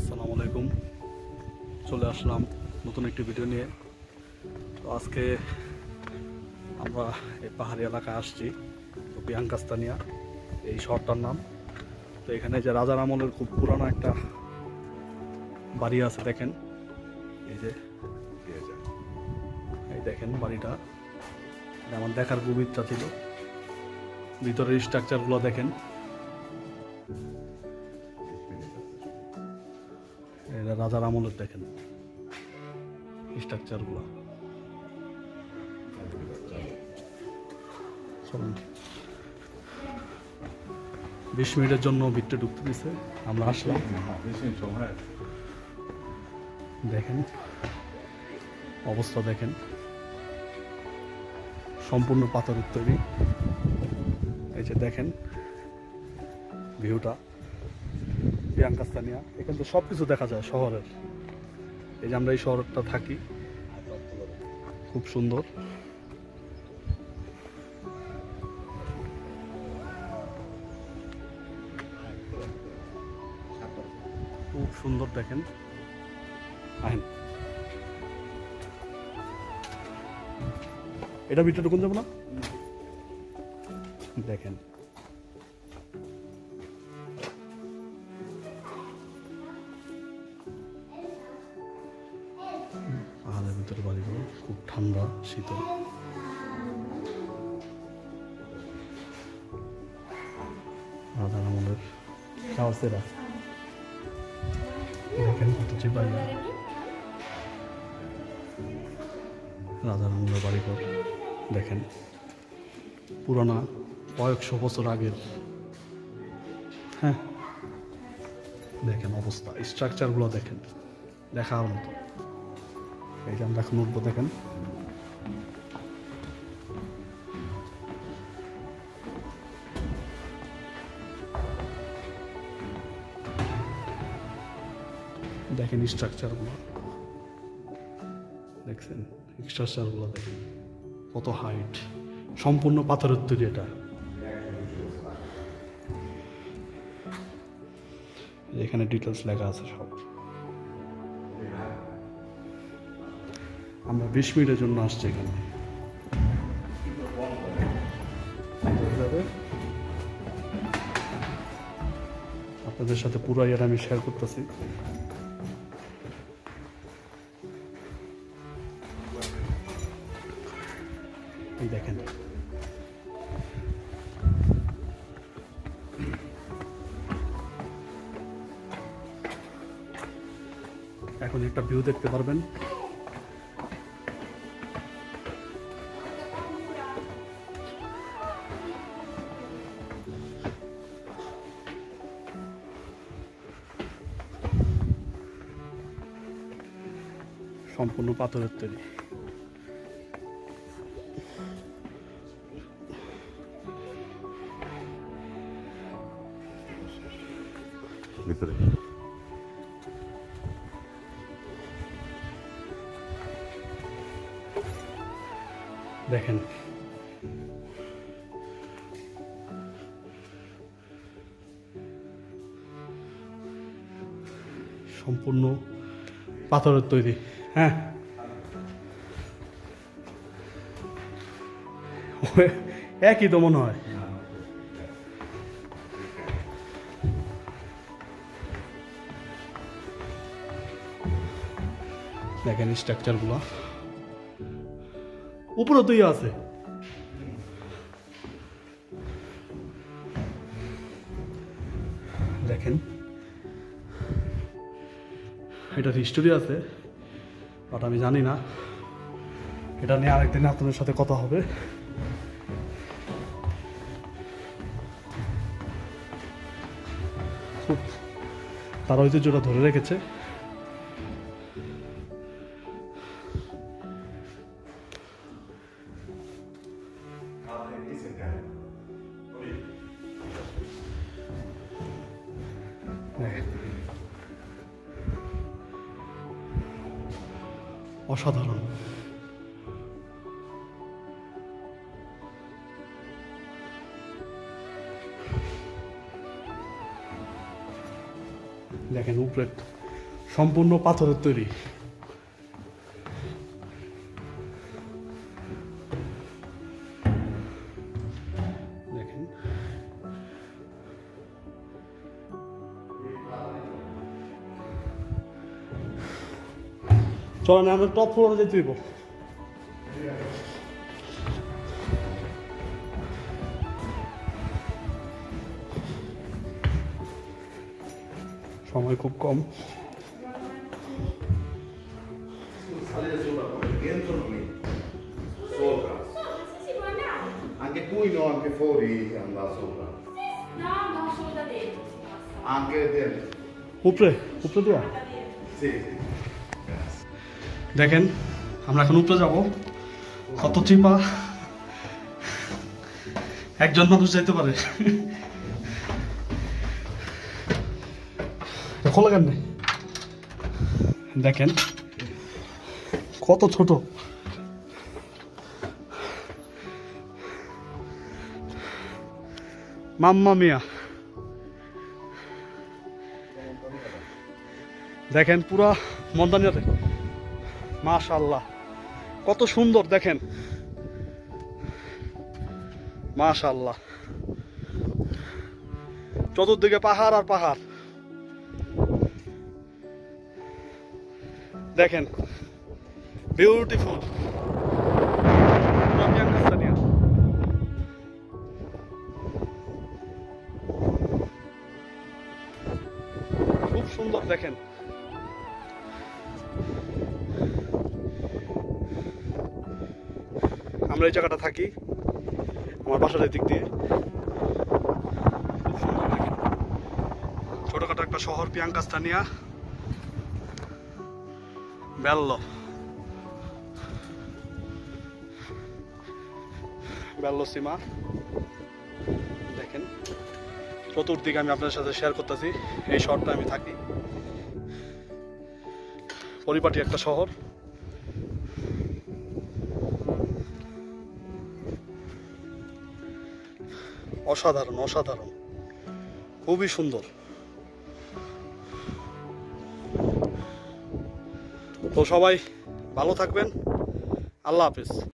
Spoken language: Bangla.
আসসালামু আলাইকুম। চলে আসলাম নতুন একটি ভিডিও নিয়ে। তো আজকে আমরা এই পাহাড়ি এলাকায় আসছি, তো বিয়াঙ্কাস্তানিয়া এই শহরটার নাম। তো এখানে যে রাজার আমলের খুব পুরানো একটা বাড়ি আছে, দেখেন এই যে, এই দেখেন বাড়িটা, আমার দেখার খুব ইচ্ছা ছিল। ভিতরের স্ট্রাকচারগুলো দেখেন, এটা রাজার আমলের, দেখেন স্ট্রাকচারগুলো। চলুন, 20 মিনিটের জন্য ভিতরে ঢুকতে দিছে, আমরা আসলাম। দেখেন অবস্থা, দেখেন সম্পূর্ণ পাথরের তৈরি। এই যে দেখেন ভিউটা, বিয়াঙ্কাস্তানিয়া। এখান থেকে সব কিছু দেখা যায় শহরের। এই যে আমরা এই শহরটা থাকি, খুব সুন্দর। খুব সুন্দর, দেখেন। আহেন, এটা ভিতরে ঢুকুন যাবো না? দেখেন পাহাড়ের ভিতরে বাড়িগুলো, খুব ঠান্ডা শীতল। রাজার আমলের খাওয়াছেরা, দেখেন কত চিপাই। রাজার আমলের বাড়িঘর দেখেন, পুরানা কয়েকশো বছর আগের। হ্যাঁ, দেখেন অবস্থা, স্ট্রাকচারগুলো দেখেন, দেখার মতো। এই যে আমরা এখন উঠবো, দেখেন দেখেন স্ট্রাকচারগুলো, দেখছেন স্ট্রাকচারগুলো, দেখেন কত হাইট, সম্পূর্ণ পাথরের তৈরি। এটা এখানে ডিটেলস লেখা আছে সব। আমরা 20 মিনিটের জন্য আসছি এখানে। আপনাদের সাথে পুরো এটা আমি শেয়ার করতেছি। এই দেখেন এখন একটা ভিউ দেখতে পারবেন। সম্পূর্ণ পাথরের তৈরি। ভিতরে দেখেন সম্পূর্ণ পাথরের তৈরি। হ্যাঁ, একই তো মনে হয়। দেখেন স্ট্রাকচারগুলো, উপরে তো আছে। দেখেন এটার হিস্টোরি আছে, বাট আমি জানি না। এটা নিয়ে আরেকদিন আপনাদের সাথে কথা হবে। খুব তার ঐতিহ্যটা ধরে রেখেছে। অসাধারণ। দেখেন উপরে সম্পূর্ণ পাথরের তৈরি। দেখেন চলেন আমরা টপ ফ্লোরে যেতে দিব। সময় খুব কম। Anche qui no, anche fuori andava sopra. No, no, solo da dentro si passa. Anche dentro. উপরে দেওয়া। Sì, sì. দেখেন আমরা এখন উপরে যাব। কত চিপা, একজন মানুষ যাইতে পারে। খোলা কেন? দেখেন কত ছোট। মাম্মা মিয়া, দেখেন পুরা মন্দানিয়াতে। মাশাআল্লাহ কত সুন্দর দেখেন, মাশাআল্লাহ। চতুর্দিকে পাহাড় আর পাহাড়। দেখেন বিউটিফুল। খুব সুন্দর দেখেন। আমরা এই জায়গাটা থাকি, আমার বাসার দিক দিয়ে। খুব সুন্দর দেখেন, ছোটখাটো একটা শহর পিয়াঙ্কাস্তানিয়া, বেল্লো সীমা। দেখেন চতুর্দিকে আমি আপনাদের সাথে শেয়ার করতেছি। এই শহরটা আমি থাকি, পরিপাটি একটা শহর। অসাধারণ অসাধারণ, খুবই সুন্দর। তো সবাই ভালো থাকবেন, আল্লাহ হাফেজ।